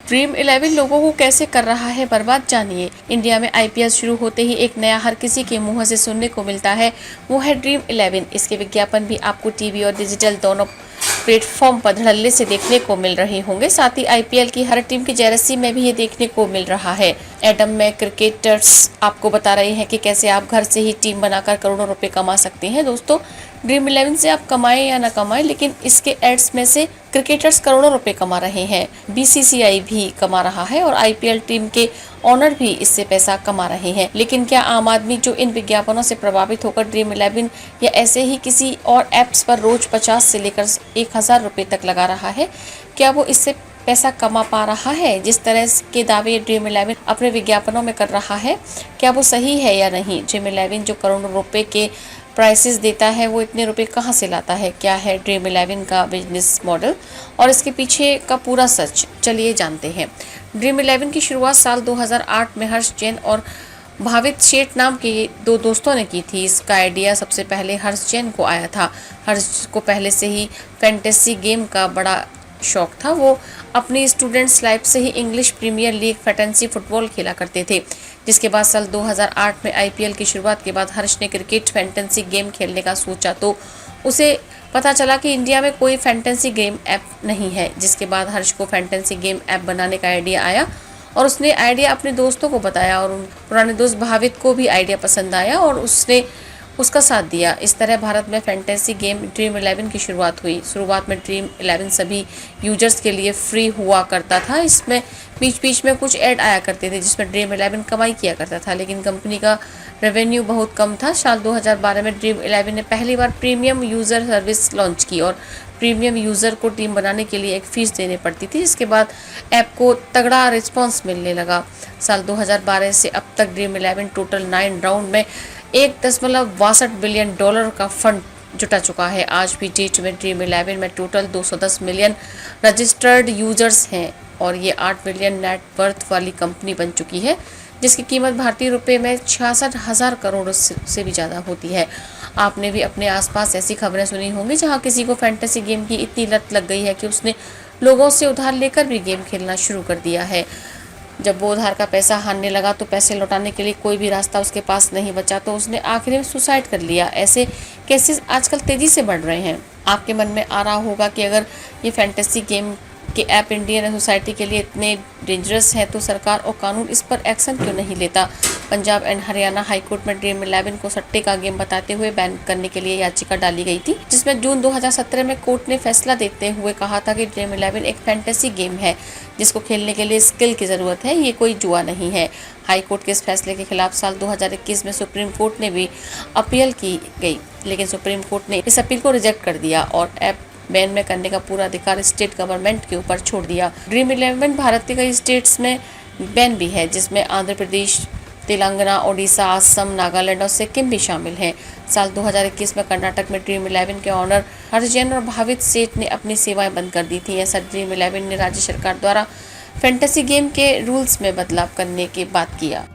Dream 11 लोगों को कैसे कर रहा है बर्बाद, जानिए। इंडिया में आईपीएल शुरू होते ही एक नया हर किसी के मुंह से सुनने को मिलता है, वो है ड्रीम 11। इसके विज्ञापन भी आपको टीवी और डिजिटल दोनों प्लेटफॉर्म पर धड़ल्ले से देखने को मिल रहे होंगे। साथ ही आईपीएल की हर टीम की जर्सी में भी ये देखने को मिल रहा है। एडम में क्रिकेटर्स आपको बता रहे हैं कि कैसे आप घर से ही टीम बनाकर करोड़ों रुपए कमा सकते हैं। दोस्तों, ड्रीम 11 से आप कमाएं या ना कमाएं, लेकिन इसके एड्स में से क्रिकेटर्स करोड़ों रुपए कमा रहे हैं। बीसीसीआई भी कमा रहा है और आईपीएल टीम के ऑनर भी इससे पैसा कमा रहे हैं। लेकिन क्या आम आदमी जो इन विज्ञापनों से प्रभावित होकर ड्रीम 11 या ऐसे ही किसी और एप्स पर रोज 50 से लेकर 1000 रुपए तक लगा रहा है, क्या वो इससे पैसा कमा पा रहा है? जिस तरह के दावे ड्रीम 11 अपने विज्ञापनों में कर रहा है, क्या वो सही है या नहीं? ड्रीम 11 जो करोड़ों रुपए के प्राइसेस देता है, वो इतने रुपए कहाँ से लाता है? क्या है ड्रीम 11 का बिजनेस मॉडल और इसके पीछे का पूरा सच, चलिए जानते हैं। ड्रीम 11 की शुरुआत साल 2008 में हर्ष जैन और भावित शेठ नाम के दो दोस्तों ने की थी। इसका आइडिया सबसे पहले हर्ष जैन को आया था। हर्ष को पहले से ही फैंटेसी गेम का बड़ा शौक था। वो अपनी स्टूडेंट्स लाइफ से ही English premier league fantasy football खेला करते थे। जिसके बाद साल 2008 में आईपीएल की शुरुआत के बाद हर्ष ने क्रिकेट फैंटेसी गेम खेलने का सोचा, तो उसे पता चला कि इंडिया में कोई फैंटेसी गेम ऐप नहीं है। जिसके बाद हर्ष को फैंटेसी गेम ऐप बनाने का आइडिया आया और उसने आइडिया अपने दोस्तों को बताया और उन पुराने दोस्त भावित को भी आइडिया पसंद आया और उसने उसका साथ दिया। इस तरह भारत में फैंटेसी गेम ड्रीम 11 की शुरुआत हुई। शुरुआत में ड्रीम 11 सभी यूजर्स के लिए फ्री हुआ करता था। इसमें बीच बीच में कुछ ऐड आया करते थे जिसमें ड्रीम 11 कमाई किया करता था, लेकिन कंपनी का रेवेन्यू बहुत कम था। साल 2012 में ड्रीम 11 ने पहली बार प्रीमियम यूज़र सर्विस लॉन्च की और प्रीमियम यूज़र को टीम बनाने के लिए एक फ़ीस देनी पड़ती थी। इसके बाद ऐप को तगड़ा रिस्पॉन्स मिलने लगा। साल 2012 से अब तक ड्रीम 11 टोटल 9 राउंड में $1.62 बिलियन का फंड जुटा चुका है। आज भी डेट में ड्रीम 11 में टोटल 210 मिलियन रजिस्टर्ड यूजर्स हैं और ये 8 बिलियन नेट वर्थ वाली कंपनी बन चुकी है, जिसकी कीमत भारतीय रुपए में 66,000 करोड़ से भी ज़्यादा होती है। आपने भी अपने आसपास ऐसी खबरें सुनी होंगी जहां किसी को फैंटेसी गेम की इतनी लत लग गई है कि उसने लोगों से उधार लेकर भी गेम खेलना शुरू कर दिया है। जब वो उधार का पैसा हारने लगा तो पैसे लौटाने के लिए कोई भी रास्ता उसके पास नहीं बचा, तो उसने आखिर में सुसाइड कर लिया। ऐसे केसेस आजकल तेजी से बढ़ रहे हैं। आपके मन में आ रहा होगा कि अगर ये फैंटेसी गेम के ऐप इंडियन सोसाइटी के लिए इतने डेंजरस हैं तो सरकार और कानून इस पर एक्शन क्यों नहीं लेता? पंजाब एंड हरियाणा हाईकोर्ट में ड्रीम 11 को सट्टे का गेम बताते हुए बैन करने के लिए याचिका डाली गई थी, जिसमें जून 2017 में कोर्ट ने फैसला देते हुए कहा था कि ड्रीम 11 एक फैंटेसी गेम है जिसको खेलने के लिए स्किल की जरूरत है, ये कोई जुआ नहीं है। हाईकोर्ट के इस फैसले के खिलाफ साल 2021 में सुप्रीम कोर्ट ने भी अपील की गई, लेकिन सुप्रीम कोर्ट ने इस अपील को रिजेक्ट कर दिया और ऐप बैन में करने का पूरा अधिकार स्टेट गवर्नमेंट के ऊपर छोड़ दिया। ड्रीम 11 भारत के कई स्टेट्स में बैन भी है, जिसमें आंध्र प्रदेश, तेलंगाना, ओडिशा, असम, नागालैंड और सिक्किम भी शामिल हैं। साल 2021 में कर्नाटक में ड्रीम 11 के ऑनर हर्ष जैन और भावित सेठ ने अपनी सेवाएं बंद कर दी थी। ऐसा ड्रीम 11 ने राज्य सरकार द्वारा फैंटेसी गेम के रूल्स में बदलाव करने की बात किया।